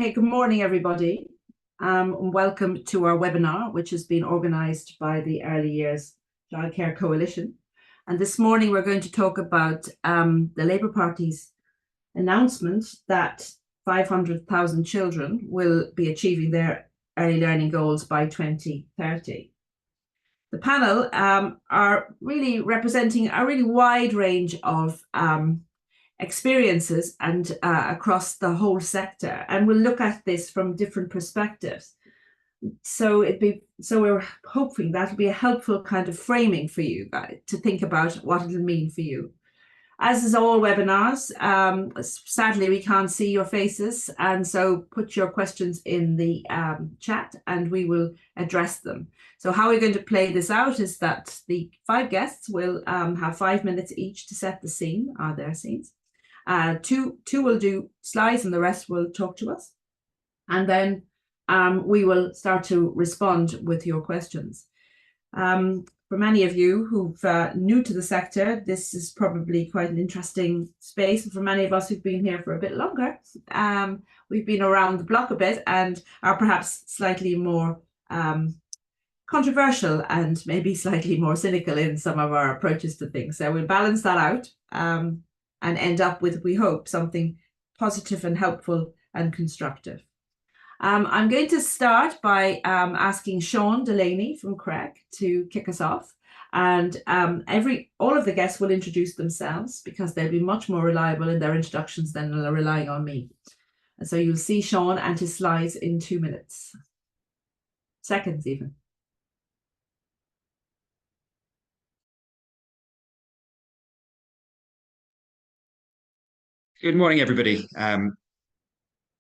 Hey, good morning, everybody. And welcome to our webinar, which has been organised by the Early Years Childcare Coalition. And this morning, we're going to talk about the Labour Party's announcement that 500,000 children will be achieving their early learning goals by 2030. The panel are really representing a really wide range of experiences and across the whole sector, and we'll look at this from different perspectives. So we're hoping that'll be a helpful kind of framing for you guys to think about what it'll mean for you. As is all webinars, sadly we can't see your faces, and so put your questions in the chat and we will address them. So how we're going to play this out is that the 5 guests will have 5 minutes each to set the scene, their scenes. Two will do slides and the rest will talk to us. And then we will start to respond with your questions. For many of you who've new to the sector, this is probably quite an interesting space. And for many of us who've been here for a bit longer, we've been around the block a bit and are perhaps slightly more controversial and maybe slightly more cynical in some of our approaches to things. So we'll balance that out and end up with, we hope, something positive and helpful and constructive. I'm going to start by asking Sean Delaney from CREC to kick us off, and all of the guests will introduce themselves because they'll be much more reliable in their introductions than relying on me. And so you'll see Sean and his slides in 2 minutes, seconds even. Good morning, everybody.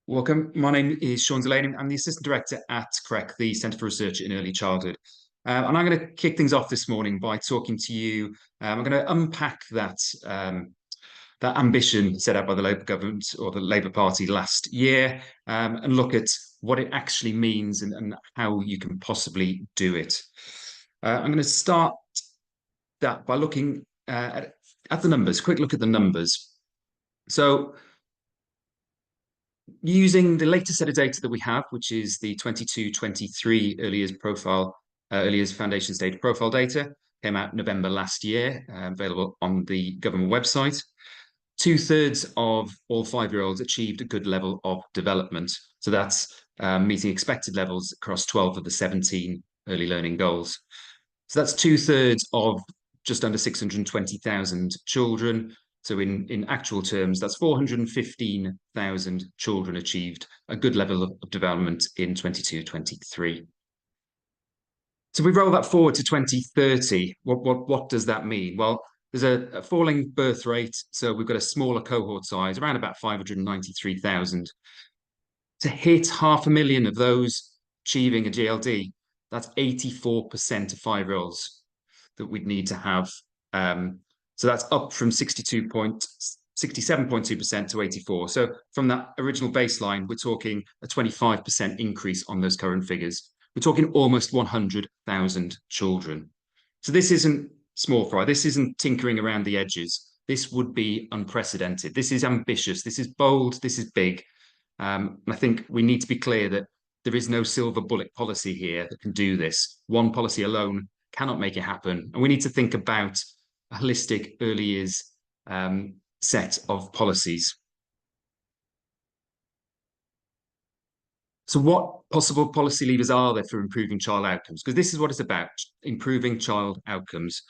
Welcome. My name is Sean Delaney. I'm the Assistant Director at CREC, the Centre for Research in Early Childhood. And I'm going to kick things off this morning by talking to you. I'm going to unpack that ambition set out by the Labour government or the Labour Party last year and look at what it actually means and how you can possibly do it. I'm going to start that by looking at the numbers, quick look at the numbers. So using the latest set of data that we have, which is the 22-23 early years foundation stage profile data, came out November last year, available on the government website. 2/3 of all 5-year-olds achieved a good level of development. So that's meeting expected levels across 12 of the 17 early learning goals. So that's 2/3 of just under 620,000 children. So in actual terms, that's 415,000 children achieved a good level of development in 22-23. So we roll that forward to 2030. What does that mean? Well, there's a falling birth rate, so we've got a smaller cohort size, around about 593,000. To hit 500,000 of those achieving a GLD, that's 84% of 5-year-olds that we'd need to have. So that's up from 67.2% to 84%. So from that original baseline, we're talking a 25% increase on those current figures. We're talking almost 100,000 children. So this isn't small fry. This isn't tinkering around the edges. This would be unprecedented. This is ambitious. This is bold. This is big. And I think we need to be clear that there is no silver bullet policy here that can do this. One policy alone cannot make it happen. And we need to think about a holistic early years set of policies. So what possible policy levers are there for improving child outcomes? Because this is what it's about, improving child outcomes.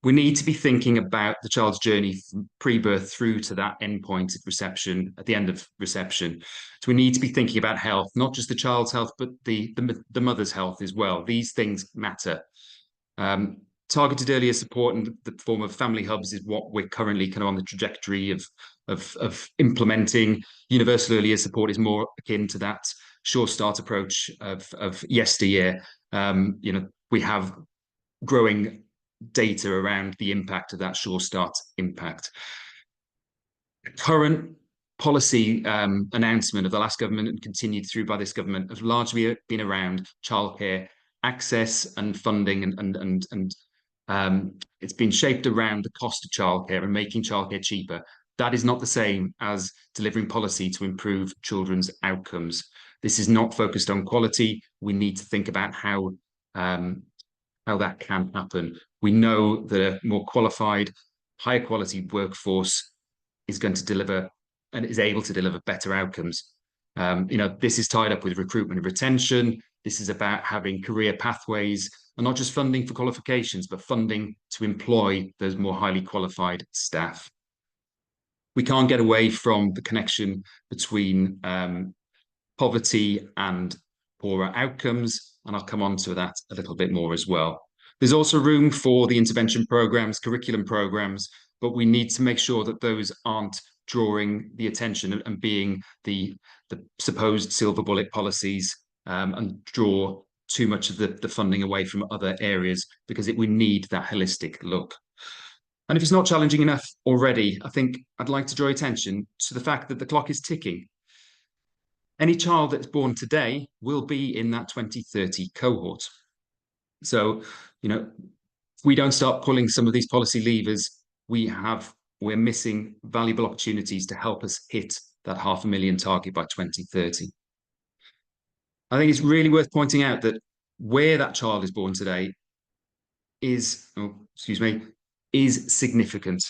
We need to be thinking about the child's journey from pre-birth through to that endpoint of reception, at the end of reception. So we need to be thinking about health, not just the child's health, but the mother's health as well. These things matter. Targeted earlier support in the form of family hubs is what we're currently kind of on the trajectory of implementing. Universal earlier support is more akin to that Sure Start approach of yesteryear. We have growing data around the impact of that Sure Start impact. Current policy announcement of the last government and continued through by this government has largely been around childcare access and funding and it's been shaped around the cost of childcare and making childcare cheaper. That is not the same as delivering policy to improve children's outcomes. This is not focused on quality. We need to think about how that can happen. We know that a more qualified, higher quality workforce is going to deliver and is able to deliver better outcomes. This is tied up with recruitment and retention. This is about having career pathways and not just funding for qualifications, but funding to employ those more highly qualified staff. We can't get away from the connection between poverty and poorer outcomes, and I'll come on to that a little bit more as well. There's also room for the intervention programs, curriculum programs, but we need to make sure that those aren't drawing the attention and being the supposed silver bullet policies and draw too much of the funding away from other areas, because we need that holistic look. And if it's not challenging enough already, I think I'd like to draw attention to the fact that the clock is ticking. Any child that's born today will be in that 2030 cohort. So, if we don't start pulling some of these policy levers, we're missing valuable opportunities to help us hit that 500,000 target by 2030. I think it's really worth pointing out that where that child is born today is significant.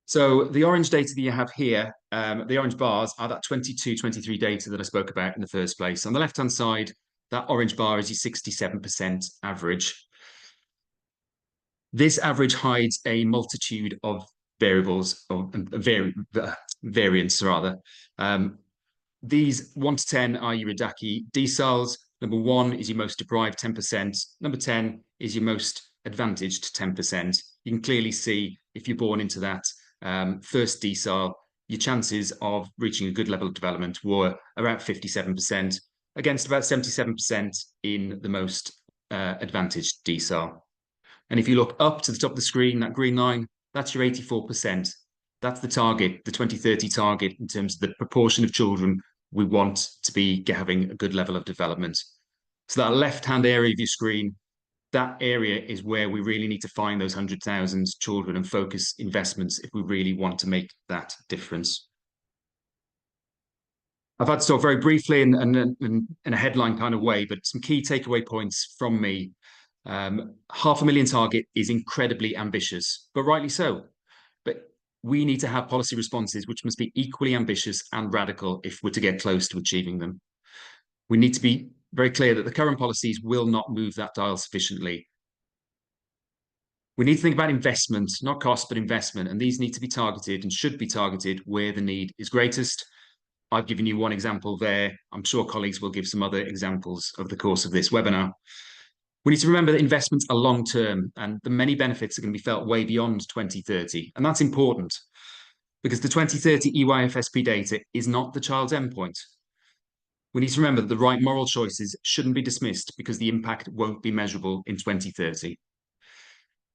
So the orange data that you have here, the orange bars are that 22-23 data that I spoke about in the first place. On the left-hand side, that orange bar is your 67% average. This average hides a multitude of variables, or variants rather. These 1 to 10 are your Radaki deciles. Number 1 is your most deprived 10%. Number 10 is your most advantaged 10%. You can clearly see if you're born into that first decile, your chances of reaching a good level of development were around 57%, against about 77% in the most advantaged decile. And if you look up to the top of the screen, that green line, that's your 84%. That's the target, the 2030 target, in terms of the proportion of children we want to be having a good level of development. So that left-hand area of your screen, that area is where we really need to find those 100,000 children and focus investments if we really want to make that difference. I've had to talk very briefly in a headline kind of way, but some key takeaway points from me. 500,000 target is incredibly ambitious, but rightly so. But we need to have policy responses which must be equally ambitious and radical if we're to get close to achieving them. We need to be very clear that the current policies will not move that dial sufficiently. We need to think about investment, not cost, but investment, and these need to be targeted and should be targeted where the need is greatest. I've given you one example there. I'm sure colleagues will give some other examples over the course of this webinar. We need to remember that investments are long-term and the many benefits are going to be felt way beyond 2030. And that's important because the 2030 EYFSP data is not the child's endpoint. We need to remember that the right moral choices shouldn't be dismissed because the impact won't be measurable in 2030.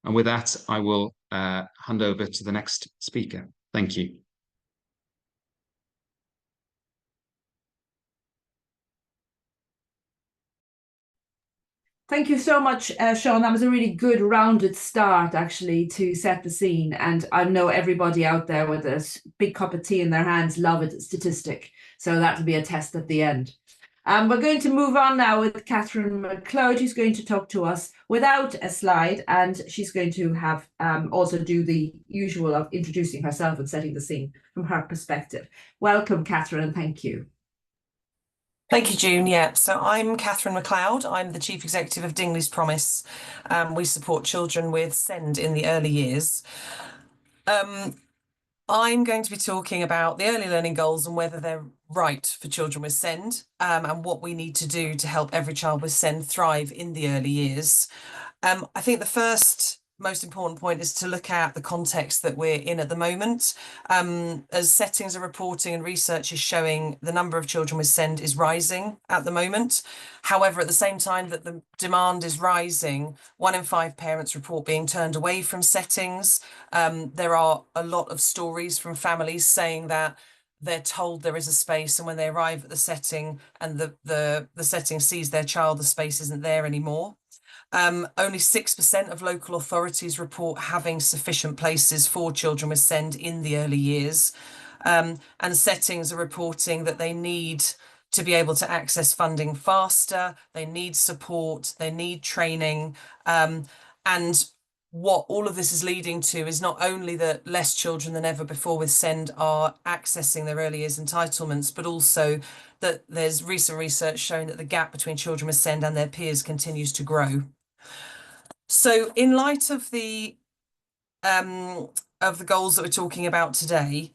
And with that, I will hand over to the next speaker. Thank you. Thank you so much, Sean. That was a really good rounded start, actually, to set the scene. And I know everybody out there with a big cup of tea in their hands love a statistic. So that'll be a test at the end. We're going to move on now with Catherine McLeod, who's going to talk to us without a slide. And she's going to have also do the usual of introducing herself and setting the scene from her perspective. Welcome, Catherine, and thank you. Thank you, June. Yeah, so I'm Catherine McLeod. I'm the Chief Executive of Dingley's Promise. We support children with SEND in the early years. I'm going to be talking about the early learning goals and whether they're right for children with SEND and what we need to do to help every child with SEND thrive in the early years. I think the first most important point is to look at the context that we're in at the moment. As settings are reporting and research is showing, the number of children with SEND is rising at the moment. However, at the same time that the demand is rising, 1 in 5 parents report being turned away from settings. There are a lot of stories from families saying that they're told there is a space, and when they arrive at the setting and the setting sees their child, the space isn't there anymore. Only 6% of local authorities report having sufficient places for children with SEND in the early years. And settings are reporting that they need to be able to access funding faster, they need support, they need training. And what all of this is leading to is not only that less children than ever before with SEND are accessing their early years entitlements, but also that there's recent research showing that the gap between children with SEND and their peers continues to grow. So in light of the goals that we're talking about today,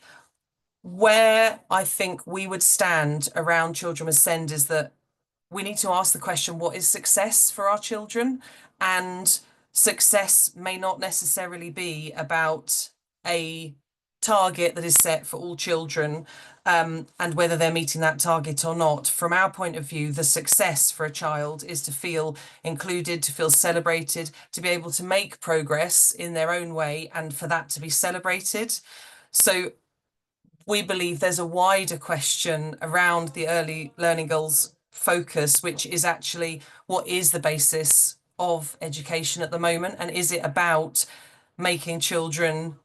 where I think we would stand around children with SEND is that we need to ask the question, what is success for our children? And success may not necessarily be about a target that is set for all children, and whether they're meeting that target or not. From our point of view, the success for a child is to feel included, to feel celebrated, to be able to make progress in their own way, and for that to be celebrated. So we believe there's a wider question around the early learning goals focus, which is actually what is the basis of education at the moment, and is it about making children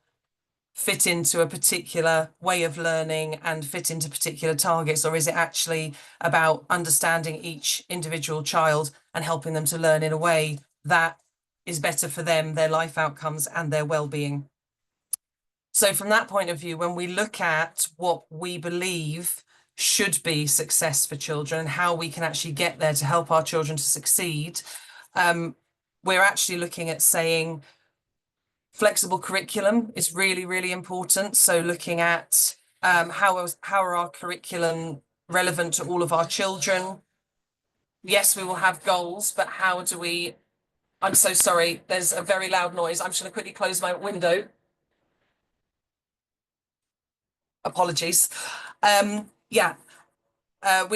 fit into a particular way of learning and fit into particular targets, or is it actually about understanding each individual child and helping them to learn in a way that is better for them, their life outcomes and their well-being? So from that point of view, when we look at what we believe should be success for children and how we can actually get there to help our children to succeed, we're actually looking at saying flexible curriculum is really, really important. So looking at how are our curriculum relevant to all of our children? Yes, we will have goals, but how do we... I'm so sorry, there's a very loud noise. I'm just going to quickly close my window. Apologies. We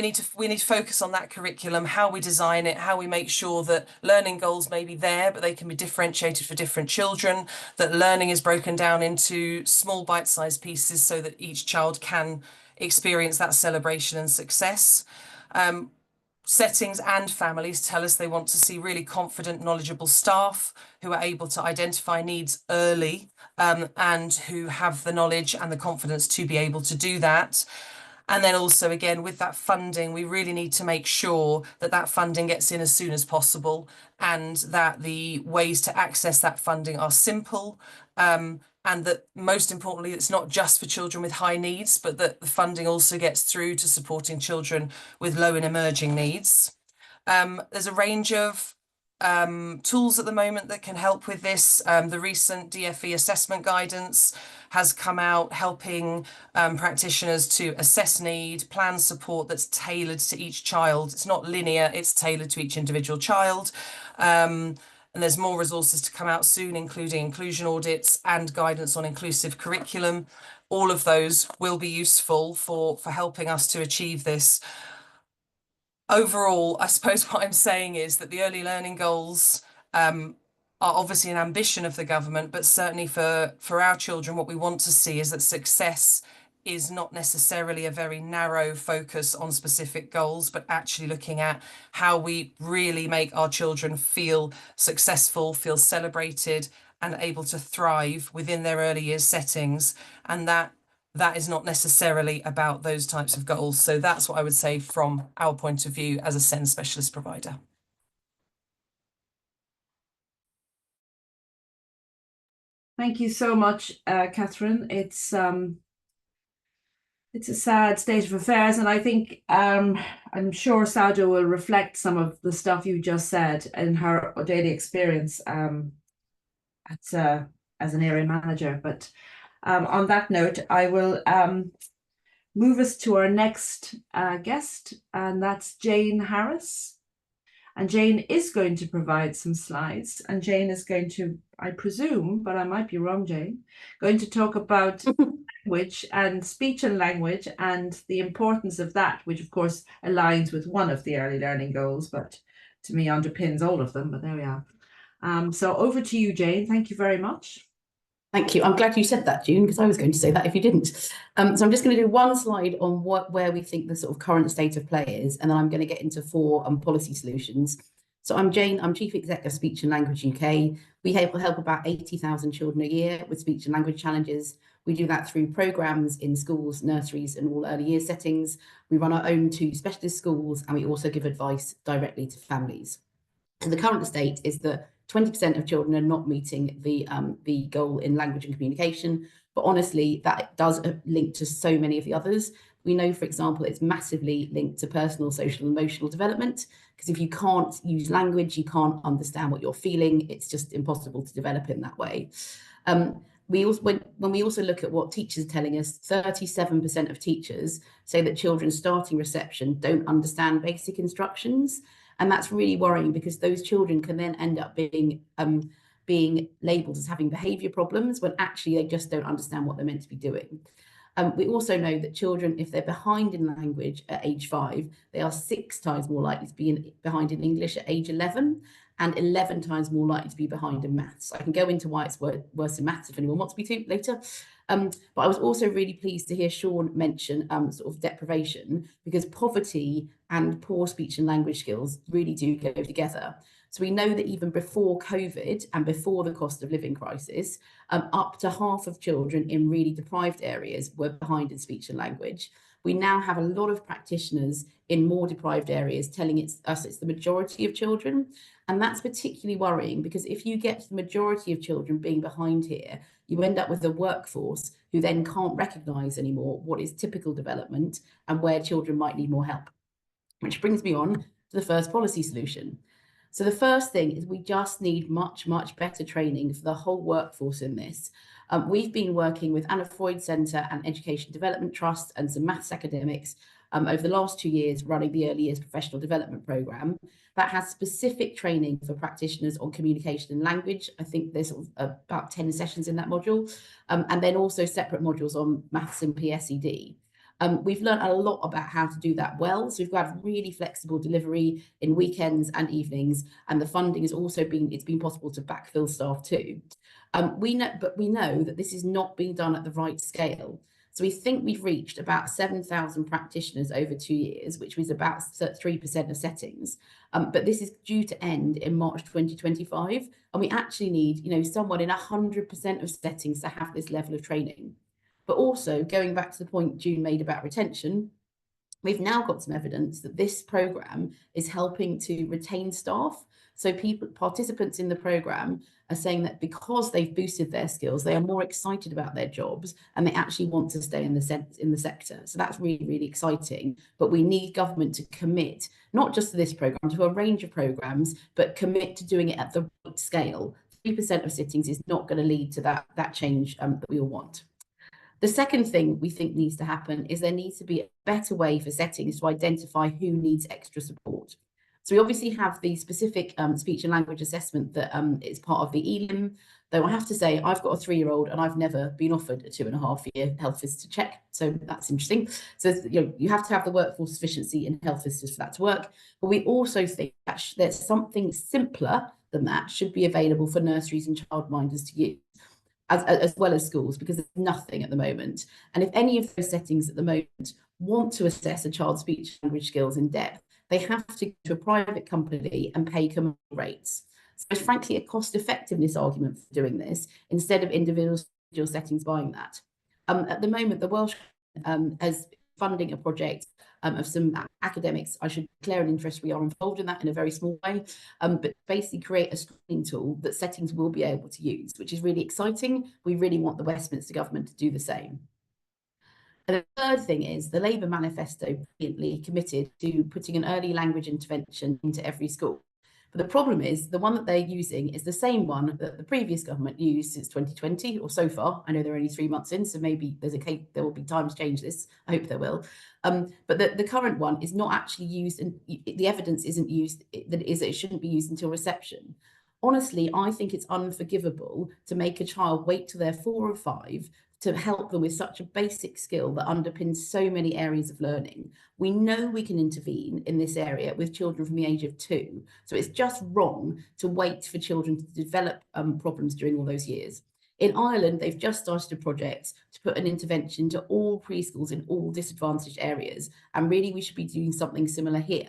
need to focus on that curriculum, how we design it, how we make sure that learning goals may be there, but they can be differentiated for different children, that learning is broken down into small bite-sized pieces so that each child can experience that celebration and success. Settings and families tell us they want to see really confident, knowledgeable staff who are able to identify needs early, and who have the knowledge and the confidence to be able to do that. And then also, again, with that funding, we really need to make sure that that funding gets in as soon as possible, and that the ways to access that funding are simple, and that most importantly, it's not just for children with high needs, but that the funding also gets through to supporting children with low and emerging needs. There's a range of tools at the moment that can help with this. The recent DFE assessment guidance has come out helping practitioners to assess need, plan support that's tailored to each child. It's not linear, it's tailored to each individual child. And there's more resources to come out soon, including inclusion audits and guidance on inclusive curriculum. All of those will be useful for helping us to achieve this. Overall, I suppose what I'm saying is that the early learning goals are obviously an ambition of the government, but certainly for our children, what we want to see is that success is not necessarily a very narrow focus on specific goals, but actually looking at how we really make our children feel successful, feel celebrated, and able to thrive within their early years settings. And that is not necessarily about those types of goals. So that's what I would say from our point of view as a SEND specialist provider. Thank you so much, Catherine. It's a sad state of affairs, and I think I'm sure Saudaa will reflect some of the stuff you just said in her daily experience as an area manager. But on that note, I will move us to our next guest, and that's Jane Harris. And Jane is going to provide some slides, and Jane is going to, I presume, but I might be wrong, Jane, going to talk about language and speech and language and the importance of that, which of course aligns with one of the early learning goals, but to me underpins all of them, but there we are. So over to you, Jane. Thank you very much. Thank you. I'm glad you said that, June, because I was going to say that if you didn't. So I'm just going to do one slide on where we think the sort of current state of play is, and then I'm going to get into 4 policy solutions. So I'm Jane, I'm Chief Exec of Speech and Language UK. We help about 80,000 children a year with speech and language challenges. We do that through programmes in schools, nurseries and all early years settings. We run our own 2 specialist schools, and we also give advice directly to families. And the current state is that 20% of children are not meeting the goal in language and communication, but honestly, that does link to so many of the others. We know, for example, it's massively linked to personal, social, and emotional development, because if you can't use language, you can't understand what you're feeling. It's just impossible to develop in that way. We also, when we also look at what teachers are telling us, 37% of teachers say that children starting reception don't understand basic instructions. And that's really worrying, because those children can then end up being labelled as having behaviour problems when actually they just don't understand what they're meant to be doing. We also know that children, if they're behind in language at age 5, they are 6 times more likely to be behind in English at age 11, and 11 times more likely to be behind in maths. I can go into why it's worse in maths if anyone wants me to later. But I was also really pleased to hear Sean mention sort of deprivation, because poverty and poor speech and language skills really do go together. So we know that even before COVID and before the cost of living crisis, up to half of children in really deprived areas were behind in speech and language. We now have a lot of practitioners in more deprived areas telling us it's the majority of children. And that's particularly worrying, because if you get the majority of children being behind here, you end up with a workforce who then can't recognise anymore what is typical development and where children might need more help. Which brings me on to the first policy solution. So the first thing is we just need much, much better training for the whole workforce in this. We've been working with Anna Freud Centre and Education Development Trust and some maths academics over the last 2 years, running the Early Years Professional Development Programme that has specific training for practitioners on communication and language. I think there's about 10 sessions in that module, and then also separate modules on maths and PSED. We've learned a lot about how to do that well. So we've got really flexible delivery in weekends and evenings, and the funding has also been possible to backfill staff too. We know that this is not being done at the right scale. So we think we've reached about 7,000 practitioners over 2 years, which was about 3% of settings. But this is due to end in March 2025. And we actually need, someone in 100% of settings to have this level of training. But also, going back to the point June made about retention, we've now got some evidence that this programme is helping to retain staff. So participants in the programme are saying that because they've boosted their skills, they are more excited about their jobs and they actually want to stay in the sector. So that's really, really exciting. But we need government to commit, not just to this programme, to a range of programmes, but commit to doing it at the right scale. 3% of sittings is not going to lead to that change that we all want. The second thing we think needs to happen is there needs to be a better way for settings to identify who needs extra support. So we obviously have the specific speech and language assessment that is part of the ELIM, though I have to say I've got a 3-year-old and I've never been offered a 2.5-year health visitor check. So that's interesting. So you have to have the workforce sufficiency in health visitors for that to work. But we also think that there's something simpler than that should be available for nurseries and childminders to use. As well as schools, because there's nothing at the moment. And if any of those settings at the moment want to assess a child's speech and language skills in depth, they have to go to a private company and pay commercial rates. So it's frankly a cost effectiveness argument for doing this instead of individual settings buying that. At the moment, the Welsh is funding a project of some academics. I should declare an interest. We are involved in that in a very small way, but basically create a screening tool that settings will be able to use, which is really exciting. We really want the Westminster government to do the same. And the third thing is the Labour manifesto brilliantly committed to putting an early language intervention into every school. But the problem is the one that they're using is the same one that the previous government used since 2020 or so far. I know they're only 3 months in, so maybe there will be time to change this. I hope there will. But the current one is not actually used, and the evidence isn't used, that it shouldn't be used until reception. Honestly, I think it's unforgivable to make a child wait till they're 4 or 5 to help them with such a basic skill that underpins so many areas of learning. We know we can intervene in this area with children from the age of 2. So it's just wrong to wait for children to develop problems during all those years. In Ireland, they've just started a project to put an intervention to all preschools in all disadvantaged areas. And really, we should be doing something similar here.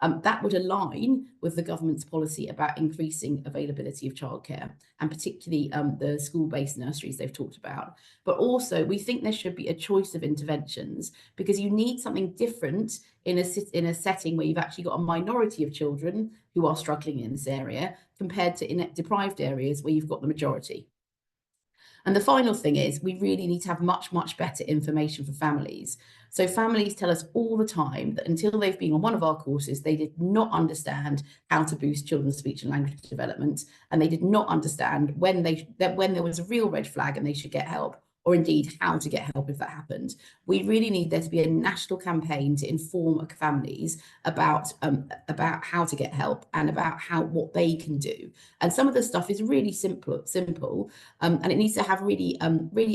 That would align with the government's policy about increasing availability of childcare, and particularly the school-based nurseries they've talked about. But also, we think there should be a choice of interventions, because you need something different in a setting where you've actually got a minority of children who are struggling in this area, compared to in deprived areas where you've got the majority. And the final thing is, we really need to have much, much better information for families. So families tell us all the time that until they've been on one of our courses, they did not understand how to boost children's speech and language development. And they did not understand when there was a real red flag and they should get help, or indeed how to get help if that happened. We really need there to be a national campaign to inform families about how to get help and about what they can do. And some of the stuff is really simple, and it needs to have really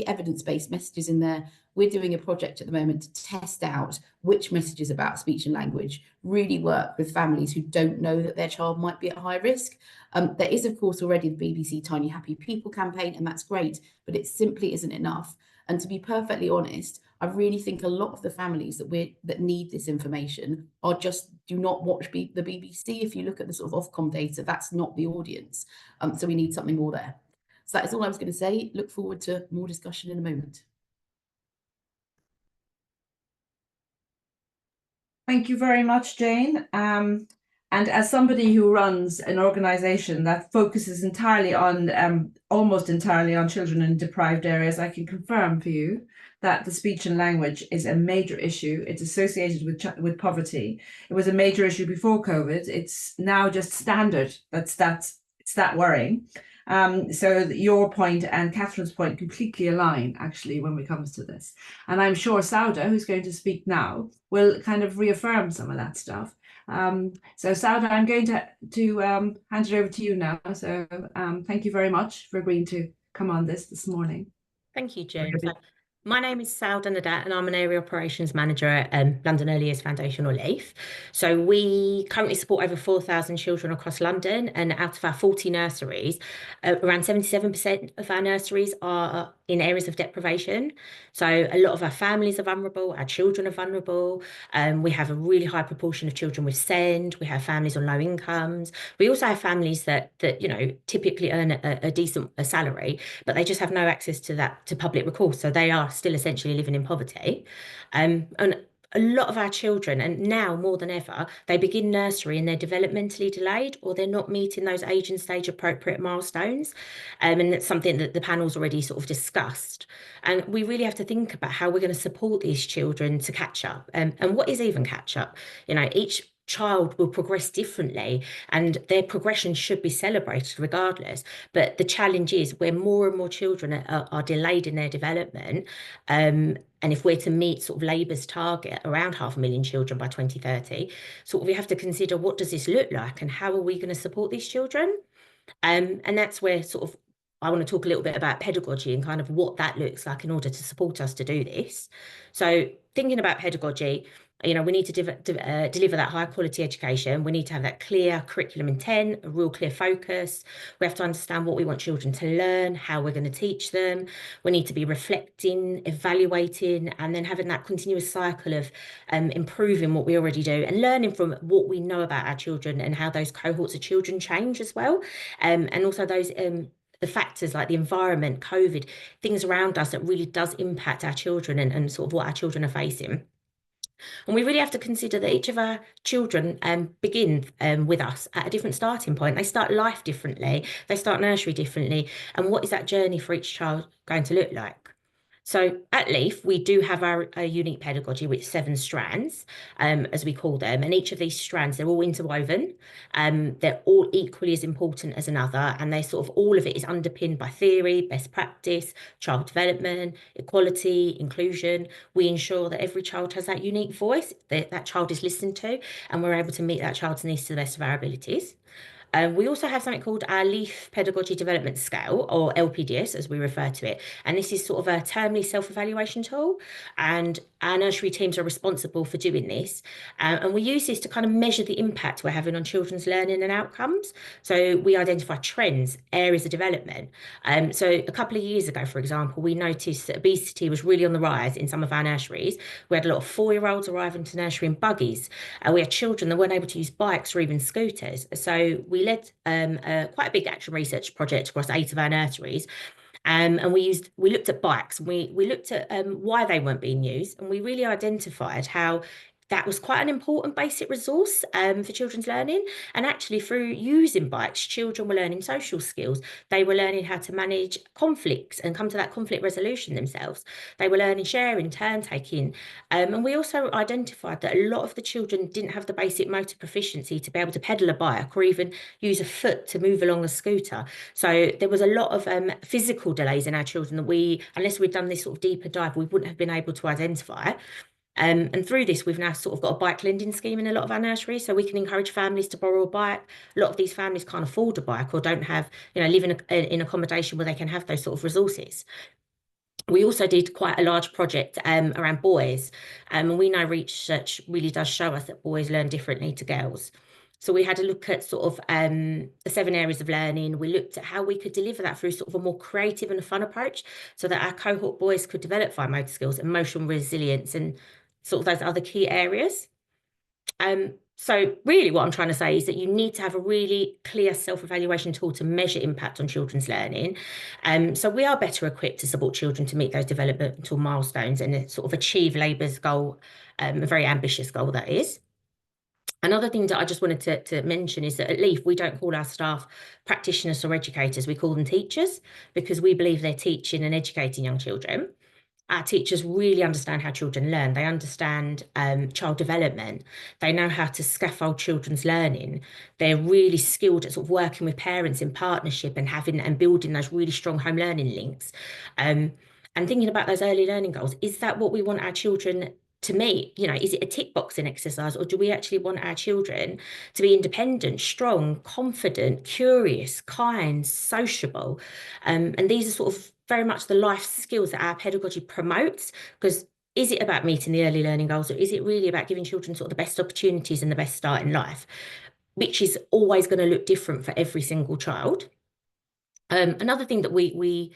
evidence-based messages in there. We're doing a project at the moment to test out which messages about speech and language really work with families who don't know that their child might be at high risk. There is, of course, already the BBC Tiny Happy People campaign, and that's great, but it simply isn't enough. And to be perfectly honest, I really think a lot of the families that need this information do not watch the BBC. If you look at the sort of Ofcom data, that's not the audience. So we need something more there. So that is all I was going to say. Look forward to more discussion in a moment. Thank you very much, Jane. And as somebody who runs an organisation that focuses entirely on, almost entirely on children in deprived areas, I can confirm for you that the speech and language is a major issue. It's associated with poverty. It was a major issue before COVID. It's now just standard. It's that worrying. So your point and Catherine's point completely align, actually, when it comes to this. And I'm sure Saudaa, who's going to speak now, will kind of reaffirm some of that stuff. So Saudaa, I'm going to hand it over to you now. So thank you very much for agreeing to come on this morning. Thank you, June. So, my name is Saudaa Nadat, and I'm an Area Operations Manager at London Early Years Foundation, or LEYF. So we currently support over 4,000 children across London, and out of our 40 nurseries, around 77% of our nurseries are in areas of deprivation. So a lot of our families are vulnerable, our children are vulnerable. We have a really high proportion of children with SEND. We have families on low incomes. We also have families that typically earn a decent salary, but they just have no access to public recourse. So they are still essentially living in poverty. And a lot of our children, and now more than ever, they begin nursery and they're developmentally delayed, or they're not meeting those age and stage appropriate milestones. And it's something that the panel's already sort of discussed. And we really have to think about how we're going to support these children to catch up. And what is even catch up? Each child will progress differently, and their progression should be celebrated regardless. But the challenge is where more and more children are delayed in their development, and if we're to meet sort of Labour's target around 500,000 children by 2030, we have to consider, what does this look like and how are we going to support these children? And that's where I want to talk a little bit about pedagogy and kind of what that looks like in order to support us to do this. So thinking about pedagogy, we need to deliver that high quality education. We need to have that clear curriculum intent, a real clear focus. We have to understand what we want children to learn, how we're going to teach them. We need to be reflecting, evaluating, and then having that continuous cycle of improving what we already do and learning from what we know about our children and how those cohorts of children change as well. And also those the factors like the environment, COVID, things around us that really does impact our children and sort of what our children are facing. And we really have to consider that each of our children begin with us at a different starting point. They start life differently, they start nursery differently. And what is that journey for each child going to look like? So at LEYF, we do have our unique pedagogy with 7 strands, as we call them. And each of these strands, they're all interwoven. They're all equally as important as another. And they all of it is underpinned by theory, best practice, child development, equality, inclusion. We ensure that every child has that unique voice, that child is listened to, and we're able to meet that child's needs to the best of our abilities. We also have something called our LEYF Pedagogy Development Scale, or LPDS as we refer to it. And this is sort of a termly self-evaluation tool. And our nursery teams are responsible for doing this. And we use this to kind of measure the impact we're having on children's learning and outcomes. So we identify trends, areas of development. So a couple of years ago, for example, we noticed that obesity was really on the rise in some of our nurseries. We had a lot of 4-year-olds arriving to nursery in buggies. We had children that weren't able to use bikes or even scooters. So we led quite a big action research project across 8 of our nurseries. And we looked at bikes. We looked at why they weren't being used, and we really identified how that was quite an important basic resource for children's learning. And actually, through using bikes, children were learning social skills. They were learning how to manage conflicts and come to that conflict resolution themselves. They were learning sharing, turn taking. And we also identified that a lot of the children didn't have the basic motor proficiency to be able to pedal a bike or even use a foot to move along a scooter. So there was a lot of physical delays in our children that unless we'd done this sort of deeper dive, we wouldn't have been able to identify. And through this, we've now sort of got a bike lending scheme in a lot of our nurseries, so we can encourage families to borrow a bike. A lot of these families can't afford a bike or don't have, live in accommodation where they can have those sort of resources. We also did quite a large project around boys, and we know research really does show us that boys learn differently to girls. So we had a look at sort of the 7 areas of learning. We looked at how we could deliver that through sort of a more creative and a fun approach so that our cohort boys could develop fine motor skills, emotional resilience, and sort of those other key areas. So really what I'm trying to say is that you need to have a really clear self-evaluation tool to measure impact on children's learning. So we are better equipped to support children to meet those developmental milestones and sort of achieve Labour's goal, a very ambitious goal that is. Another thing that I just wanted to mention is that at LEYF, we don't call our staff practitioners or educators, we call them teachers, because we believe they're teaching and educating young children. Our teachers really understand how children learn. They understand child development. They know how to scaffold children's learning. They're really skilled at sort of working with parents in partnership and building those really strong home learning links. And thinking about those early learning goals, is that what we want our children to meet? Is it a tick boxing exercise, or do we actually want our children to be independent, strong, confident, curious, kind, sociable? And these are sort of very much the life skills that our pedagogy promotes, because is it about meeting the early learning goals, or is it really about giving children sort of the best opportunities and the best start in life, which is always going to look different for every single child? Another thing that we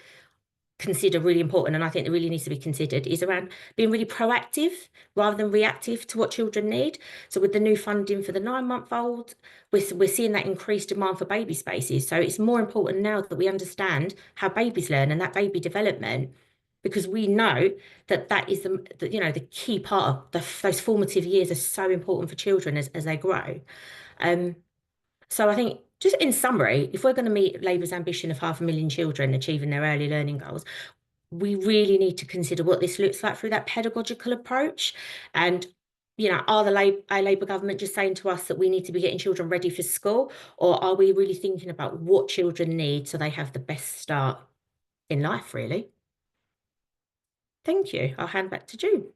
consider really important, and I think that really needs to be considered, is around being really proactive rather than reactive to what children need. So with the new funding for the 9-month-old, we're seeing that increased demand for baby spaces. So it's more important now that we understand how babies learn and that baby development, because we know that is the key part of those formative years are so important for children as they grow. So I think, just in summary, if we're going to meet Labour's ambition of 500,000 children achieving their early learning goals, we really need to consider what this looks like through that pedagogical approach. And, are our Labour government just saying to us that we need to be getting children ready for school, or are we really thinking about what children need so they have the best start in life, really? Thank you. I'll hand back to June.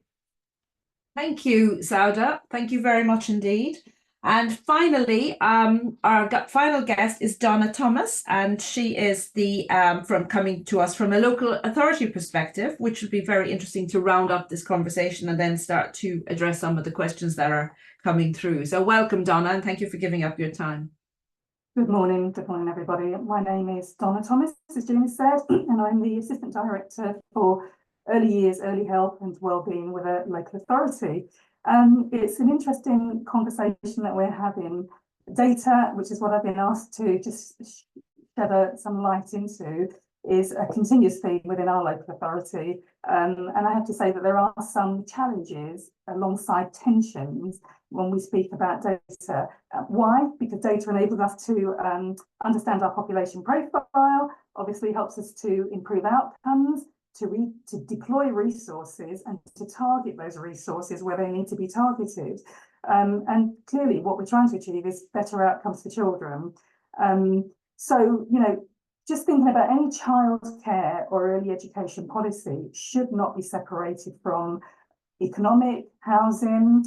Thank you, Saudaa. Thank you very much indeed. And finally, our final guest is Donna Thomas, and she is coming to us from a local authority perspective, which would be very interesting to round up this conversation and then start to address some of the questions that are coming through. So welcome, Donna, and thank you for giving up your time. Good morning, everybody. My name is Donna Thomas, as June said, and I'm the Assistant Director for Early Years, Early Help and Wellbeing with a local authority. It's an interesting conversation that we're having. Data, which is what I've been asked to just shed some light into, is a continuous theme within our local authority. And I have to say that there are some challenges alongside tensions when we speak about data. Why? Because data enables us to understand our population profile, obviously helps us to improve outcomes, to deploy resources and to target those resources where they need to be targeted. And clearly what we're trying to achieve is better outcomes for children. So, just thinking about any childcare or early education policy should not be separated from economic, housing,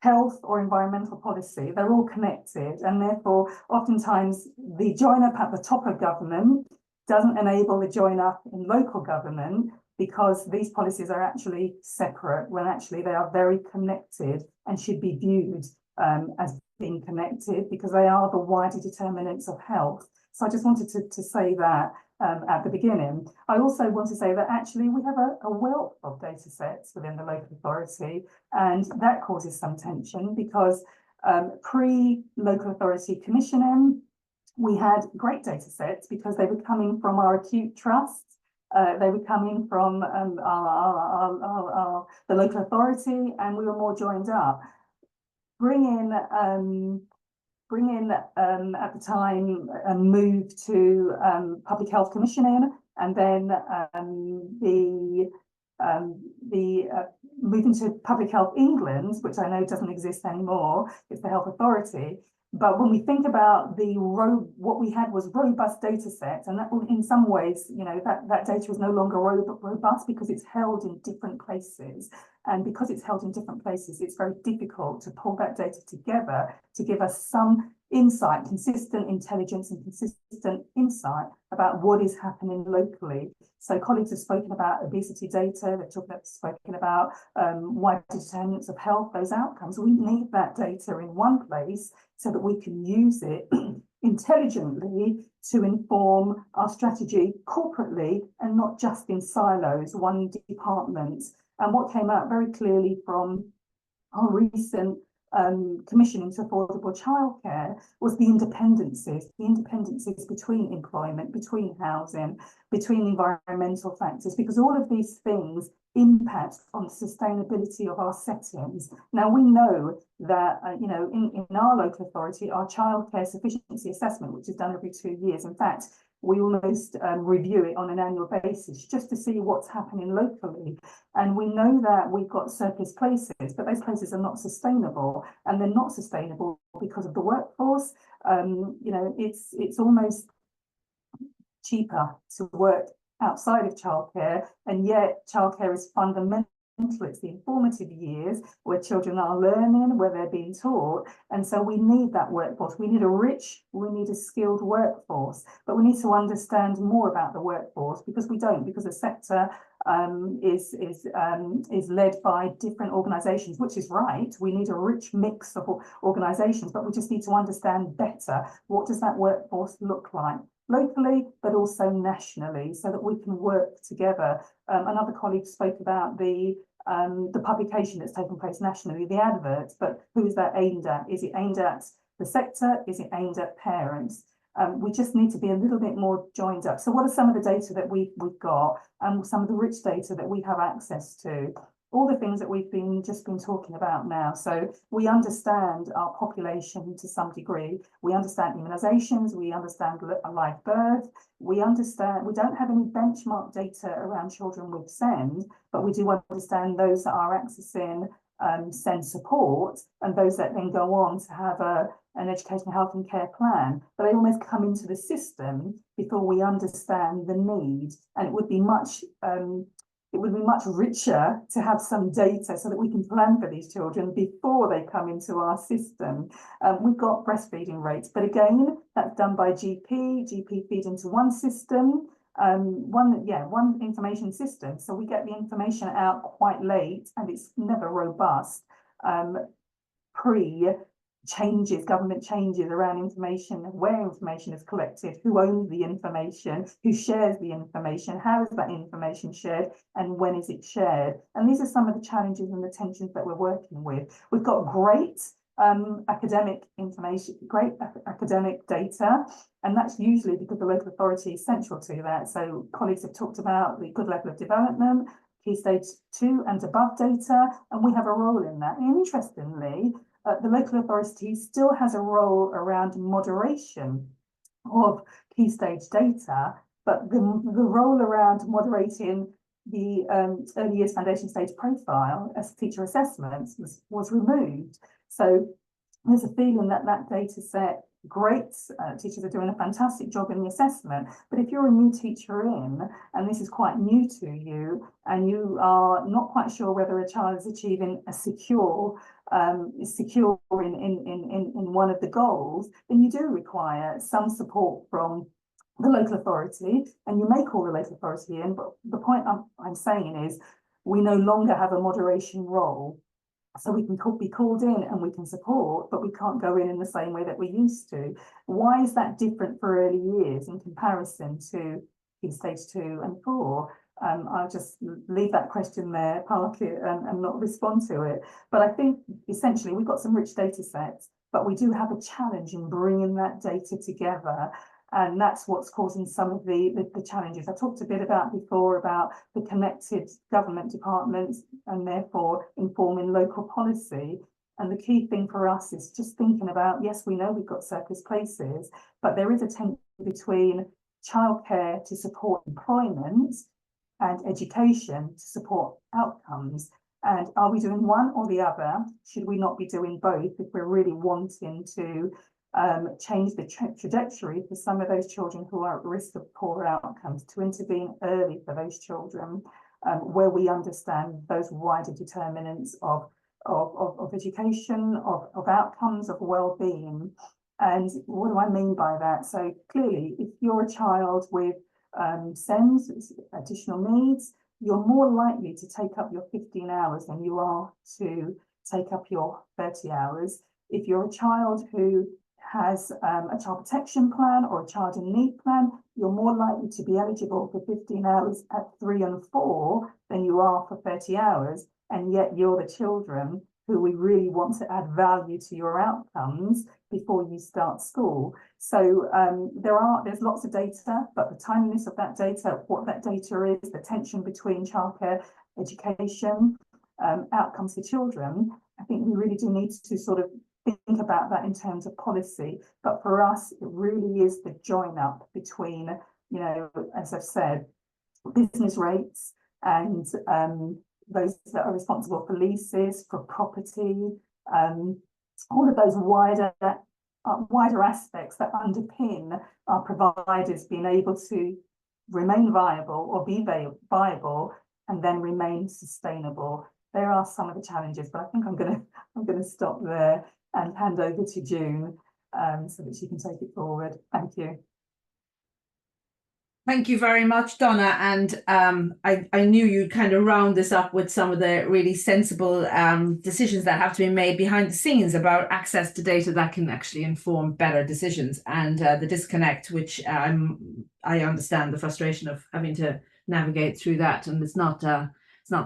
health or environmental policy. They're all connected, and therefore oftentimes the join up at the top of government doesn't enable the join up in local government, because these policies are actually separate, when actually they are very connected and should be viewed as being connected, because they are the wider determinants of health. So I just wanted to say that at the beginning. I also want to say that actually we have a wealth of data sets within the local authority, and that causes some tension, because pre-local authority commissioning, we had great data sets because they were coming from our acute trusts. They were coming from the local authority, and we were more joined up. Bring in at the time a move to public health commissioning, and then the moving to Public Health England, which I know doesn't exist anymore. It's the Health Authority. But when we think about what we had was robust data sets, and that in some ways, you know, that data is no longer robust because it's held in different places. And because it's held in different places, it's very difficult to pull that data together to give us some insight, consistent intelligence and consistent insight about what is happening locally. So colleagues have spoken about obesity data, they've spoken about wider determinants of health, those outcomes. We need that data in one place so that we can use it intelligently to inform our strategy corporately and not just in silos, one department. And what came out very clearly from our recent commission into affordable childcare was the independencies between employment, between housing, between environmental factors, because all of these things impact on the sustainability of our settings. Now, we know that, you know, in our local authority, our childcare sufficiency assessment, which is done every 2 years, in fact, we almost review it on an annual basis just to see what's happening locally. And we know that we've got surplus places, but those places are not sustainable, and they're not sustainable because of the workforce. You know, it's almost cheaper to work outside of childcare, and yet childcare is fundamental. It's the informative years where children are learning, where they're being taught, and so we need that workforce. We need a skilled workforce, but we need to understand more about the workforce, because we don't, because the sector is led by different organisations, which is right. We need a rich mix of organisations, but we just need to understand better what does that workforce look like locally, but also nationally, so that we can work together. Another colleague spoke about the publication that's taken place nationally, the adverts, but who is that aimed at? Is it aimed at the sector? Is it aimed at parents? We just need to be a little bit more joined up. So what are some of the data that we've got, and some of the rich data that we have access to? All the things that we've just been talking about now. So we understand our population to some degree. We understand immunisations, we understand live birth, we don't have any benchmark data around children with SEND, but we do understand those that are accessing SEND support, and those that then go on to have an education, health and care plan. But they almost come into the system before we understand the need, and it would be much richer to have some data so that we can plan for these children before they come into our system. We've got breastfeeding rates, but again, that's done by GP feeds into one system, one information system. So we get the information out quite late, and it's never robust. Government changes around information, where information is collected, who owns the information, who shares the information, how is that information shared, and when is it shared? And these are some of the challenges and the tensions that we're working with. We've got great academic information, great academic data, and that's usually because the local authority is central to that. So colleagues have talked about the good level of development, key stage 2 and above data, and we have a role in that. And interestingly, the local authority still has a role around moderation of key stage data, but the role around moderating the early years foundation stage profile as teacher assessments was removed. So there's a feeling that data set, great teachers are doing a fantastic job in the assessment, but if you're a new teacher and this is quite new to you, and you are not quite sure whether a child is achieving a secure secure in one of the goals, then you do require some support from the local authority, and you may call the local authority in. But the point I'm saying is, we no longer have a moderation role. So we can be called in and we can support, but we can't go in the same way that we used to. Why is that different for early years in comparison to Key Stage 2 and 4? I'll just leave that question there, park it, and not respond to it. But I think essentially we've got some rich data sets, but we do have a challenge in bringing that data together. And that's what's causing some of the challenges. I talked a bit about before about the connected government departments and therefore informing local policy. And the key thing for us is just thinking about, yes, we know we've got surplus places, but there is a tension between childcare to support employment and education to support outcomes. And are we doing one or the other? Should we not be doing both if we're really wanting to change the trajectory for some of those children who are at risk of poor outcomes, to intervene early for those children where we understand those wider determinants of education, of outcomes, of well-being. And what do I mean by that? So clearly, if you're a child with SENS, additional needs, you're more likely to take up your 15 hours than you are to take up your 30 hours. If you're a child who has a child protection plan or a child in need plan, you're more likely to be eligible for 15 hours at 3 and 4 than you are for 30 hours. And yet you're the children who we really want to add value to your outcomes before you start school. So there's lots of data, but the timeliness of that data, what that data is, the tension between childcare, education, outcomes for children, I think we really do need to sort of think about that in terms of policy. But for us, it really is the join up between, you know, as I've said, business rates and those that are responsible for leases, for property, all of those wider aspects that underpin our providers being able to remain viable or be viable and then remain sustainable. There are some of the challenges, but I think I'm going to stop there and hand over to June so that she can take it forward. Thank you. Thank you very much, Donna. And I knew you'd kind of round this up with some of the really sensible decisions that have to be made behind the scenes about access to data that can actually inform better decisions, and the disconnect, which I understand the frustration of having to navigate through that. And it's not the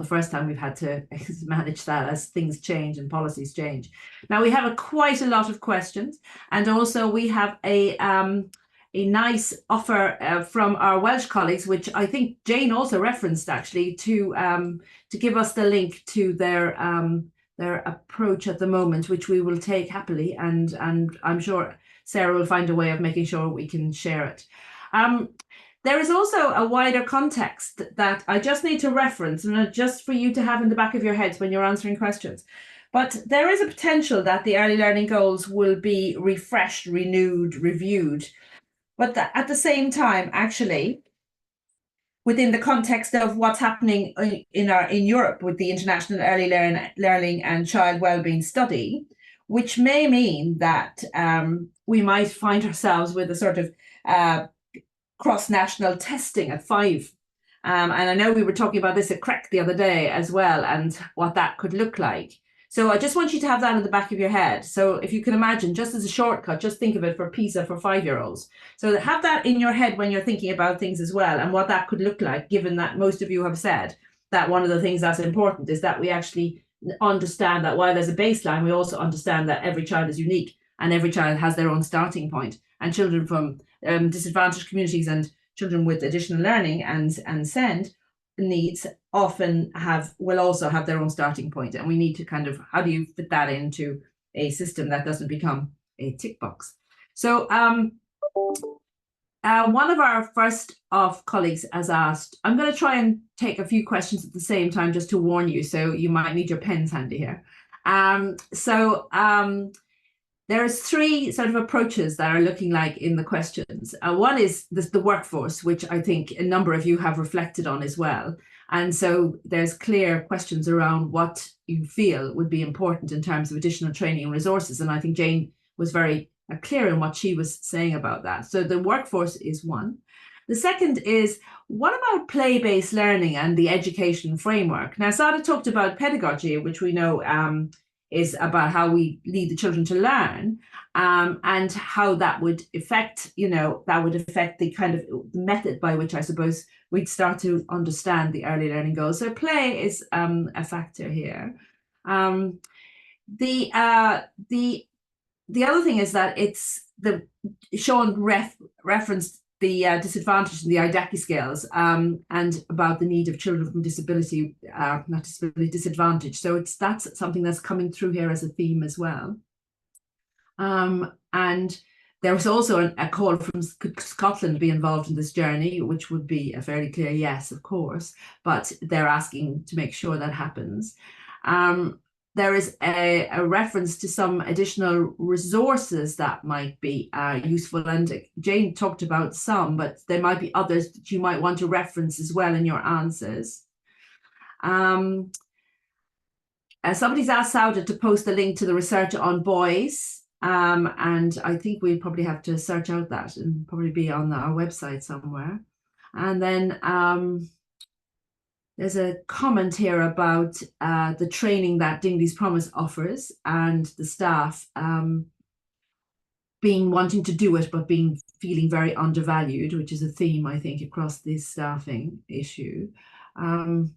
first time we've had to manage that as things change and policies change. Now we have quite a lot of questions, and also we have a nice offer from our Welsh colleagues, which I think Jane also referenced actually, to give us the link to their approach at the moment, which we will take happily, and I'm sure Sarah will find a way of making sure we can share it. There is also a wider context that I just need to reference, and just for you to have in the back of your heads when you're answering questions. But there is a potential that the early learning goals will be refreshed, renewed, reviewed. But at the same time, actually, within the context of what's happening in Europe with the International Early Learning and Child Wellbeing Study, which may mean that we might find ourselves with a sort of cross-national testing at 5. And I know we were talking about this at CREC the other day as well, and what that could look like. So I just want you to have that in the back of your head. So if you can imagine, just as a shortcut, just think of it for PISA for 5-year-olds. So have that in your head when you're thinking about things as well, and what that could look like, given that most of you have said that one of the things that's important is that we actually understand that while there's a baseline, we also understand that every child is unique and every child has their own starting point. And children from disadvantaged communities and children with additional learning and SEND needs often will also have their own starting point, and we need to kind of, how do you fit that into a system that doesn't become a tick box? So one of our first colleagues has asked, I'm going to try and take a few questions at the same time just to warn you, so you might need your pens handy here. There's 3 sort of approaches that are looking like in the questions. One is the workforce, which I think a number of you have reflected on as well. And so there's clear questions around what you feel would be important in terms of additional training and resources. And I think Jane was very clear in what she was saying about that. So the workforce is one. The second is, what about play-based learning and the education framework? Now, Saudaa talked about pedagogy, which we know is about how we lead the children to learn, and how that would affect, that would affect the kind of method by which I suppose we'd start to understand the early learning goals. So play is a factor here. The other thing is that Sean referenced the disadvantage in the IDECI scales, and about the need of children from disability, not disability, disadvantage. So that's something that's coming through here as a theme as well. And there was also a call from Scotland to be involved in this journey, which would be a fairly clear yes, of course, but they're asking to make sure that happens. There is a reference to some additional resources that might be useful, and Jane talked about some, but there might be others that you might want to reference as well in your answers. Somebody's asked Saudaa to post the link to the research on boys, and I think we probably have to search out that and probably be on our website somewhere. And then there's a comment here about the training that Dingley's Promise offers, and the staff wanting to do it, but feeling very undervalued, which is a theme, I think, across this staffing issue, and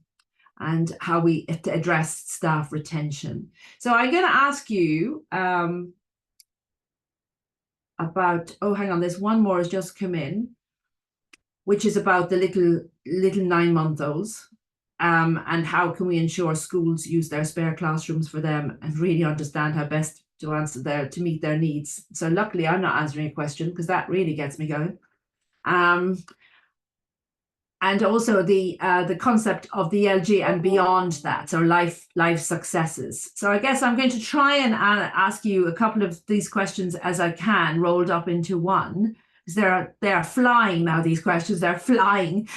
how we address staff retention. So I'm going to ask you about, oh, hang on, there's one more has just come in, which is about the little 9-month-olds. And how can we ensure schools use their spare classrooms for them and really understand how best to meet their needs. So luckily I'm not answering a question, because that really gets me going. And also the concept of the ELG and beyond that, so life successes. So I guess I'm going to try and ask you a couple of these questions as I can, rolled up into one. They are flying now, these questions, they're flying.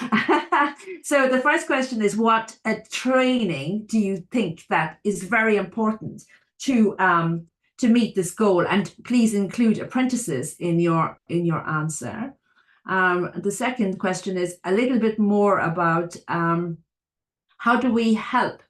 So the first question is, what training do you think that is very important to meet this goal? And please include apprentices in your answer. The second question is a little bit more about how do we help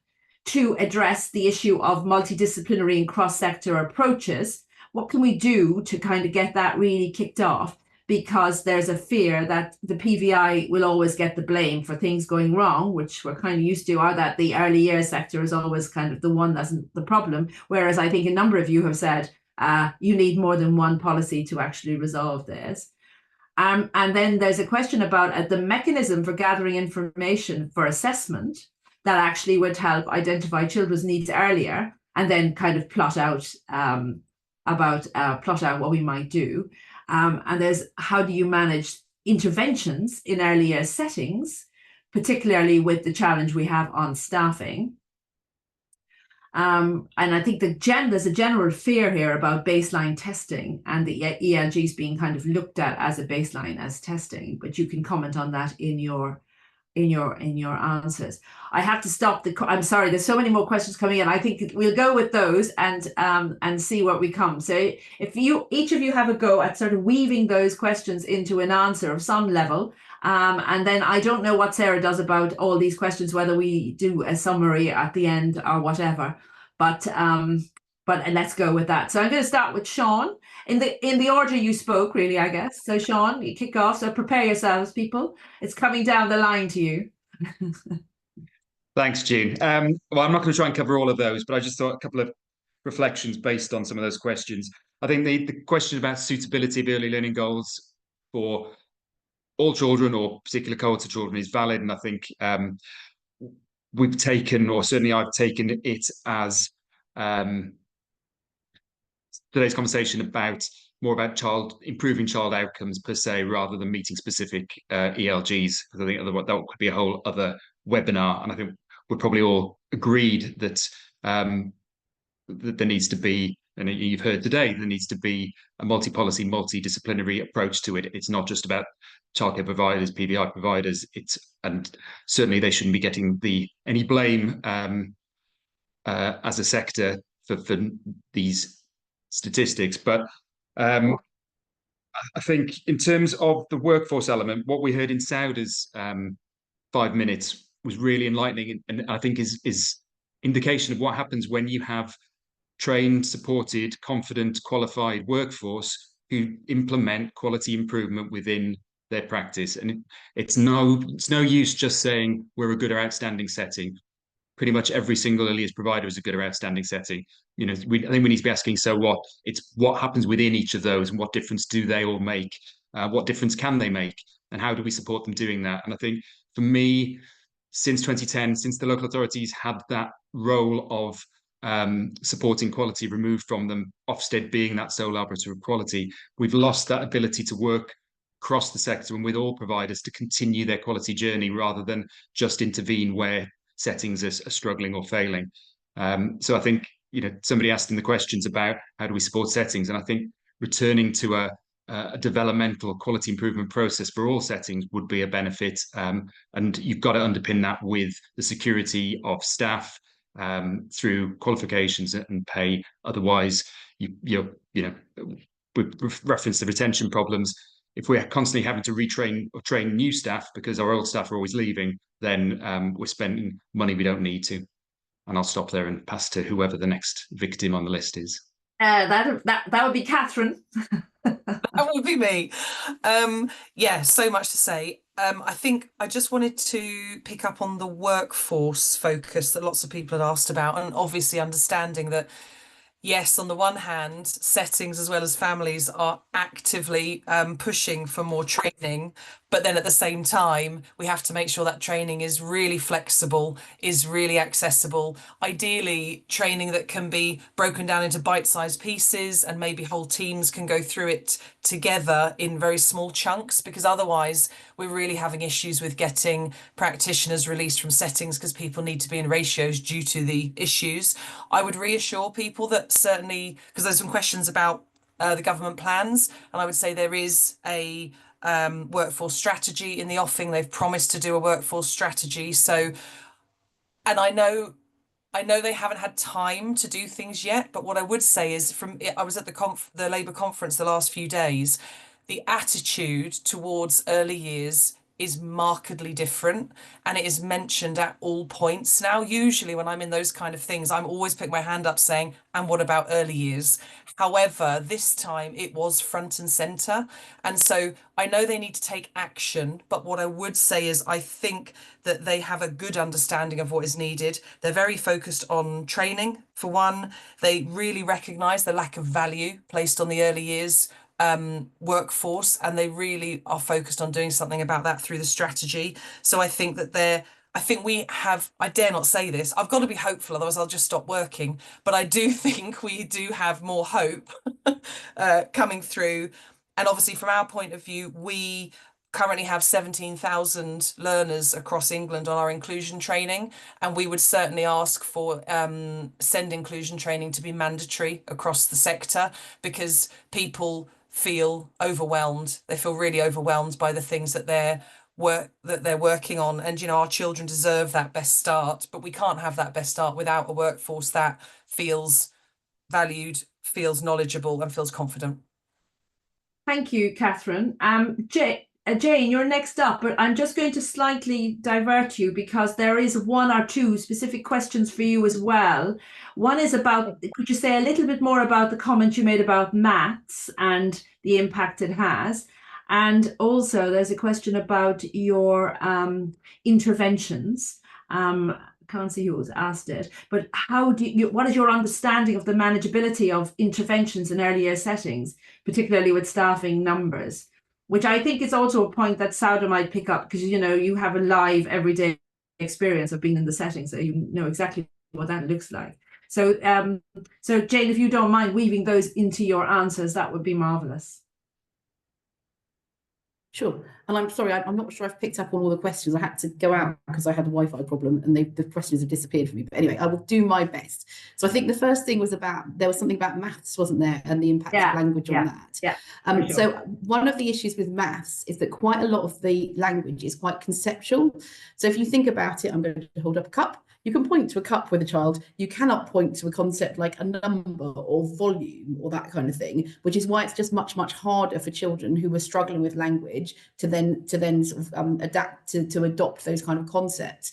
to address the issue of multidisciplinary and cross-sector approaches? What can we do to kind of get that really kicked off? Because there's a fear that the PVI will always get the blame for things going wrong, which we're kind of used to, or that the early years sector is always kind of the one that's the problem. Whereas I think a number of you have said you need more than one policy to actually resolve this. And then there's a question about the mechanism for gathering information for assessment that actually would help identify children's needs earlier, and then kind of plot out what we might do. And there's how do you manage interventions in early years settings, particularly with the challenge we have on staffing. And I think there's a general fear here about baseline testing and the ELGs being kind of looked at as a baseline as testing, but you can comment on that in your answers. I have to stop I'm sorry, there's so many more questions coming in. I think we'll go with those and see where we come. So if each of you have a go at sort of weaving those questions into an answer of some level, and then I don't know what Sarah does about all these questions, whether we do a summary at the end or whatever, but let's go with that. So I'm going to start with Sean in the order you spoke, really, I guess. So Sean, you kick off. So prepare yourselves, people. It's coming down the line to you. Thanks, June. Well, I'm not going to try and cover all of those, but I just thought a couple of reflections based on some of those questions. I think the question about suitability of early learning goals for all children or particular cohorts of children is valid, and I think we've taken, or certainly I've taken it as today's conversation more about improving child outcomes per se, rather than meeting specific ELGs, because I think that could be a whole other webinar. And I think we're probably all agreed that that there needs to be and you've heard today, there needs to be a multi-policy, multidisciplinary approach to it. It's not just about childcare providers, PVI providers. And certainly they shouldn't be getting any blame as a sector for these statistics. But I think in terms of the workforce element, what we heard in Saudaa's 5 minutes was really enlightening, and I think is indication of what happens when you have trained, supported, confident, qualified workforce who implement quality improvement within their practice. And it's no use just saying we're a good or outstanding setting. Pretty much every single early years provider is a good or outstanding setting. I think we need to be asking, so what? It's what happens within each of those, and what difference do they all make? What difference can they make? And how do we support them doing that? And I think for me, since 2010, since the local authorities had that role of supporting quality removed from them, Ofsted being that sole arbiter of quality, we've lost that ability to work across the sector and with all providers to continue their quality journey rather than just intervene where settings are struggling or failing. So I think, somebody asked in the questions about how do we support settings, and I think returning to a developmental quality improvement process for all settings would be a benefit. And you've got to underpin that with the security of staff through qualifications and pay. Otherwise, we reference the retention problems. If we're constantly having to retrain or train new staff because our old staff are always leaving, then we're spending money we don't need to. And I'll stop there and pass to whoever the next victim on the list is. That would be Catherine. That would be me. Yeah, so much to say. I think I just wanted to pick up on the workforce focus that lots of people had asked about, and obviously understanding that, yes, on the one hand, settings as well as families are actively pushing for more training, but then at the same time, we have to make sure that training is really flexible, is really accessible. Ideally, training that can be broken down into bite-sized pieces, and maybe whole teams can go through it together in very small chunks, because otherwise we're really having issues with getting practitioners released from settings because people need to be in ratios due to the issues. I would reassure people that certainly, because there's some questions about the government plans, and I would say there is a workforce strategy in the offing. They've promised to do a workforce strategy. So, and I know they haven't had time to do things yet, but what I would say is, I was at the Labour conference the last few days, the attitude towards early years is markedly different, and it is mentioned at all points now. Usually when I'm in those kind of things, I'm always putting my hand up saying, and what about early years? However, this time it was front and centre. And so I know they need to take action, but what I would say is I think that they have a good understanding of what is needed. They're very focused on training, for one. They really recognise the lack of value placed on the early years workforce, and they really are focused on doing something about that through the strategy. So I think that we have, I dare not say this, I've got to be hopeful, otherwise I'll just stop working, but I do think we do have more hope coming through. And obviously from our point of view, we currently have 17,000 learners across England on our inclusion training, and we would certainly ask for SEND inclusion training to be mandatory across the sector, because people feel overwhelmed. They feel really overwhelmed by the things that they're working on, and our children deserve that best start, but we can't have that best start without a workforce that feels valued, feels knowledgeable, and feels confident. Thank you, Catherine. Jane, you're next up, but I'm just going to slightly divert you because there is one or two specific questions for you as well. One is about, could you say a little bit more about the comment you made about maths and the impact it has? And also there's a question about your interventions. Can't see who was asked it, but what is your understanding of the manageability of interventions in early year settings, particularly with staffing numbers? Which I think is also a point that Saudaa might pick up, because you have a live everyday experience of being in the setting, so you know exactly what that looks like. So so Jane, if you don't mind weaving those into your answers, that would be marvelous. Sure. And I'm sorry, I'm not sure I've picked up on all the questions. I had to go out because I had a Wi-Fi problem and the questions have disappeared from me. But anyway, I will do my best. So I think the first thing was there was something about maths, wasn't there? And the impact of language on that. Yeah. Sure. So one of the issues with maths is that quite a lot of the language is quite conceptual. So if you think about it, I'm going to hold up a cup. You can point to a cup with a child. You cannot point to a concept like a number or volume or that kind of thing, which is why it's just much, much harder for children who are struggling with language to then sort of adapt to adopt those kind of concepts.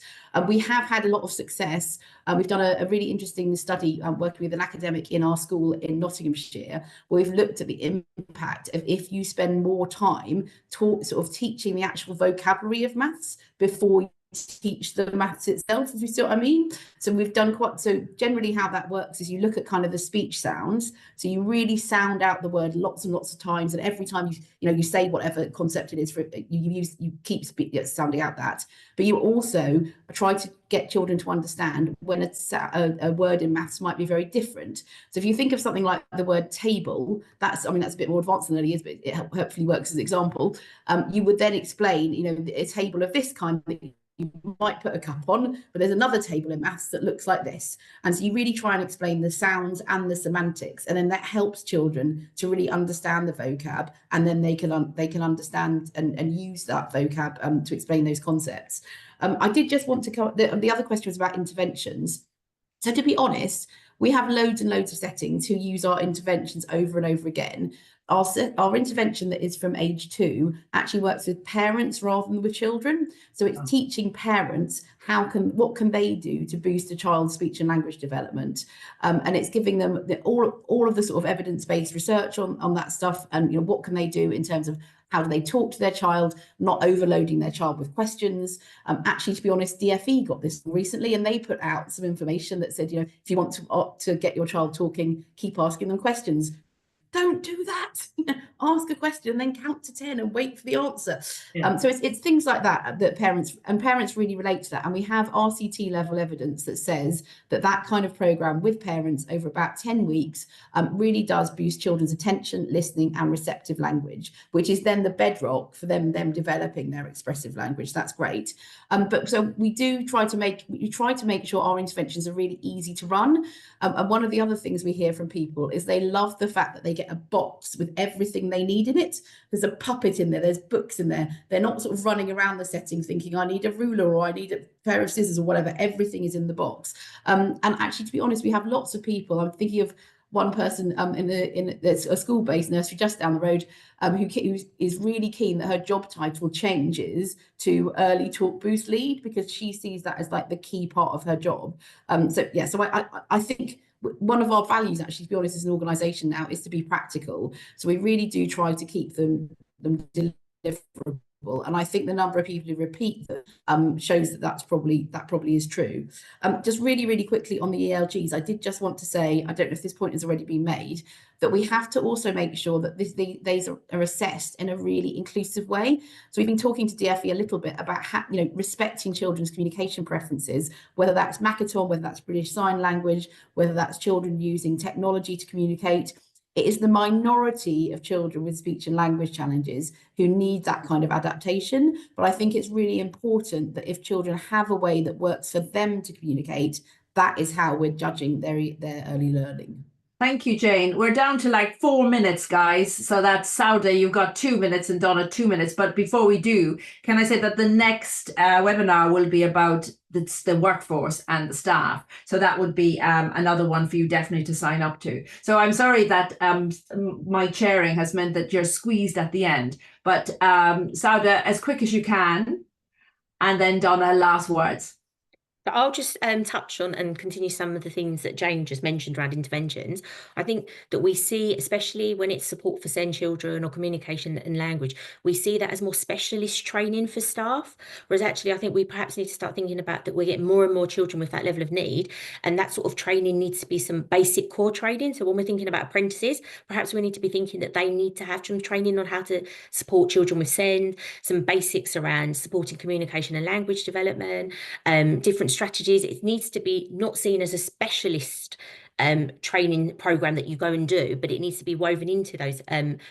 We have had a lot of success. We've done a really interesting study working with an academic in our school in Nottinghamshire, where we've looked at the impact of if you spend more time sort of teaching the actual vocabulary of maths before teach the maths itself, if you see what I mean. So we've done so generally how that works is you look at kind of the speech sounds. So you really sound out the word lots and lots of times, and every time you say whatever concept it is, you keep sounding out that. But you also try to get children to understand when a word in maths might be very different. So if you think of something like the word table, that's a bit more advanced than it is, but it hopefully works as an example. You would then explain, a table of this kind that you might put a cup on, but there's another table in maths that looks like this. And so you really try and explain the sounds and the semantics, and then that helps children to really understand the vocab, and then they can understand and use that vocab to explain those concepts. I did just want to cover the other question was about interventions. So to be honest, we have loads and loads of settings who use our interventions over and over again. Our intervention that is from age 2 actually works with parents rather than with children. So it's teaching parents what can they do to boost a child's speech and language development, and it's giving them all of the sort of evidence-based research on that stuff, and what can they do in terms of how do they talk to their child, not overloading their child with questions. Actually, to be honest, DFE got this recently, and they put out some information that said, if you want to get your child talking, keep asking them questions. Don't do that. Ask a question, then count to 10 and wait for the answer. Yeah. So it's things like that parents really relate to that. And we have RCT level evidence that says that kind of program with parents over about 10 weeks really does boost children's attention, listening, and receptive language, which is then the bedrock for them developing their expressive language. That's great. But so we try to make sure our interventions are really easy to run. And one of the other things we hear from people is they love the fact that they get a box with everything they need in it. There's a puppet in there, there's books in there. They're not sort of running around the setting thinking I need a ruler or I need a pair of scissors or whatever. Everything is in the box. And actually, to be honest, we have lots of people. I'm thinking of one person in a school-based nursery just down the road who is really keen that her job title changes to early talk boost lead, because she sees that as like the key part of her job. So I think one of our values, actually, to be honest, as an organisation now, is to be practical. So we really do try to keep them deliverable. And I think the number of people who repeat them shows that probably is true. Just really, really quickly on the ELGs, I did just want to say, I don't know if this point has already been made, that we have to also make sure that these are assessed in a really inclusive way. So we've been talking to DFE a little bit about respecting children's communication preferences, whether that's Makaton, whether that's British Sign Language, whether that's children using technology to communicate. It is the minority of children with speech and language challenges who need that kind of adaptation. But I think it's really important that if children have a way that works for them to communicate, that is how we're judging their early learning. Thank you, Jane. We're down to like 4 minutes, guys. So that's Saudaa, you've got 2 minutes, and Donna 2 minutes. But before we do, can I say that the next webinar will be about the workforce and the staff. So that would be another one for you definitely to sign up to. So I'm sorry that my chairing has meant that you're squeezed at the end. But Saudaa, as quick as you can. And then Donna, last words. But I'll just touch on and continue some of the things that Jane just mentioned around interventions. I think that we see, especially when it's support for SEND children or communication and language, we see that as more specialist training for staff. Whereas actually, I think we perhaps need to start thinking about that we're getting more and more children with that level of need. And that sort of training needs to be some basic core training. So when we're thinking about apprentices, perhaps we need to be thinking that they need to have some training on how to support children with SEND, some basics around supporting communication and language development, different strategies. It needs to be not seen as a specialist training program that you go and do, but it needs to be woven into those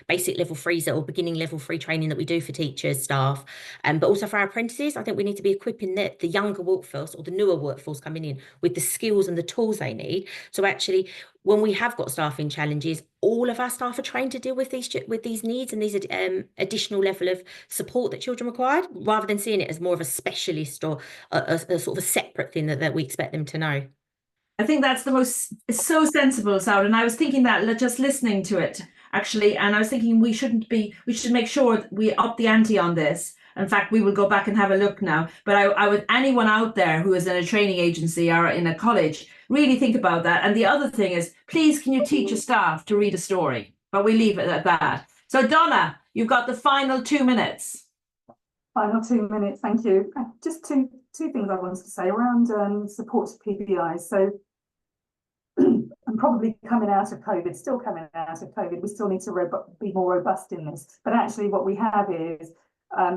basic level 3s or beginning level 3 training that we do for teachers, staff, but also for our apprentices. I think we need to be equipping the younger workforce or the newer workforce coming in with the skills and the tools they need. So actually, when we have got staffing challenges, all of our staff are trained to deal with these needs and these additional level of support that children require, rather than seeing it as more of a specialist or a sort of a separate thing that we expect them to know. I think that's it's so sensible, Saudaa. And I was thinking that just listening to it, actually, and I was thinking we should make sure that we up the ante on this. In fact, we will go back and have a look now. But I would, anyone out there who is in a training agency or in a college, really think about that. And the other thing is, please, can you teach your staff to read a story? But we leave it at that. So Donna, you've got the final 2 minutes. Final 2 minutes, thank you. Just two things I wanted to say around support to PBIs. So I'm probably coming out of COVID, still coming out of COVID. We still need to be more robust in this. But actually what we have is,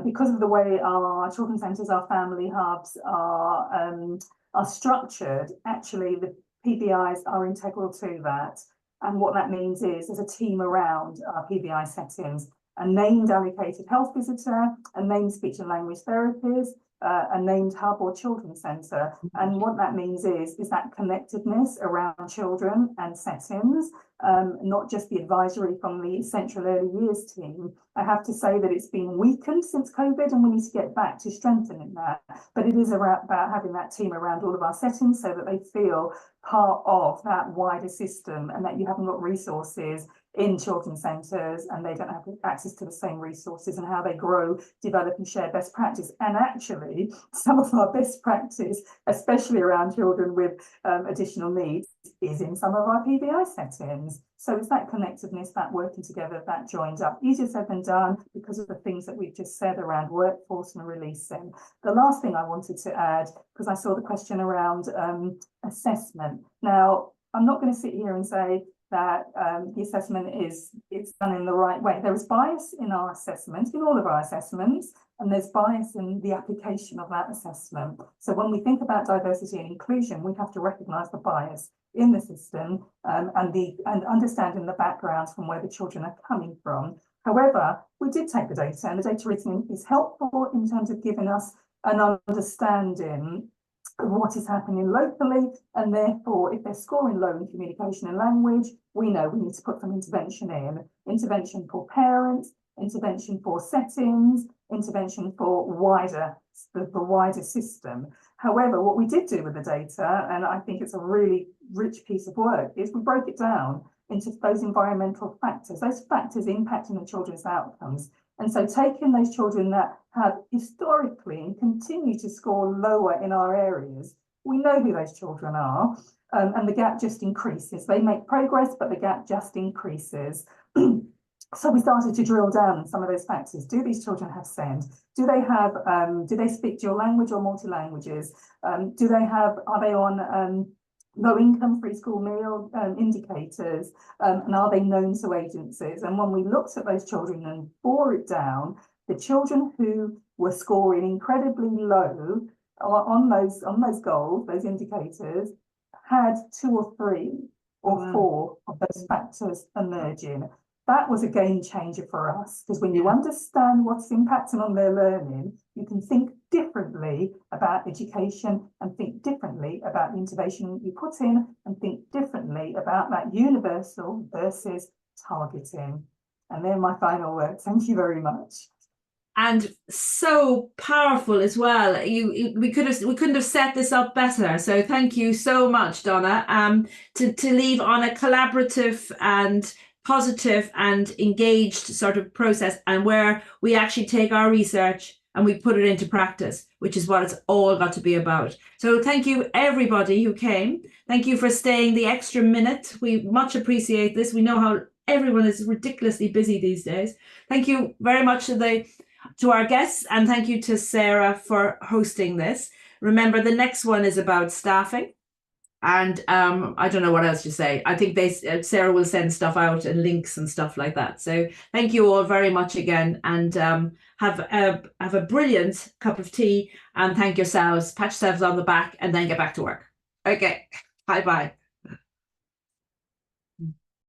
because of the way our children's centres, our family hubs are structured, actually the PBIs are integral to that. And what that means is there's a team around our PBI settings, a named allocated health visitor, a named speech and language therapist, a named hub or children's centre. And what that means is that connectedness around children and settings, not just the advisory from the central early years team. I have to say that it's been weakened since COVID, and we need to get back to strengthening that. But it is about having that team around all of our settings so that they feel part of that wider system, and that you haven't got resources in children's centres and they don't have access to the same resources, and how they grow, develop and share best practice. And actually, some of our best practice, especially around children with additional needs, is in some of our PBI settings. So it's that connectedness, that working together, that joined up. Easier said than done because of the things that we've just said around workforce and releasing. The last thing I wanted to add, because I saw the question around assessment. Now, I'm not going to sit here and say that the assessment it's done in the right way. There is bias in our assessment, in all of our assessments, and there's bias in the application of that assessment. So when we think about diversity and inclusion, we have to recognise the bias in the system and understanding the backgrounds from where the children are coming from. However, we did take the data, and the data is helpful in terms of giving us an understanding of what is happening locally, and therefore if they're scoring low in communication and language, we know we need to put some intervention in. Intervention for parents, intervention for settings, intervention for the wider system. However, what we did do with the data, and I think it's a really rich piece of work, is we broke it down into those environmental factors, those factors impacting the children's outcomes. And so taking those children that have historically and continue to score lower in our areas, we know who those children are, and the gap just increases. They make progress, but the gap just increases. So we started to drill down on some of those factors. Do these children have SEND? Do they speak dual language or multi-languages? Are they on low income free school meal indicators, and are they known to agencies? And when we looked at those children and bore it down, the children who were scoring incredibly low on those goals, those indicators, had 2 or 3 or 4 of those factors emerging. That was a game changer for us, because when you understand what's impacting on their learning, you can think differently about education and think differently about the intervention you put in, and think differently about that universal versus targeting. And they're my final words. Thank you very much. And so powerful as well. We couldn't have set this up better. So thank you so much, Donna. To leave on a collaborative and positive and engaged sort of process, and where we actually take our research and we put it into practice, which is what it's all got to be about. So thank you everybody who came. Thank you for staying the extra minute. We much appreciate this. We know how everyone is ridiculously busy these days. Thank you very much to our guests, and thank you to Sarah for hosting this. Remember, the next one is about staffing. And I don't know what else to say. I think Sarah will send stuff out and links and stuff like that. So thank you all very much again, and have a brilliant cup of tea, and thank yourselves, pat yourselves on the back, and then get back to work. Okay, bye-bye.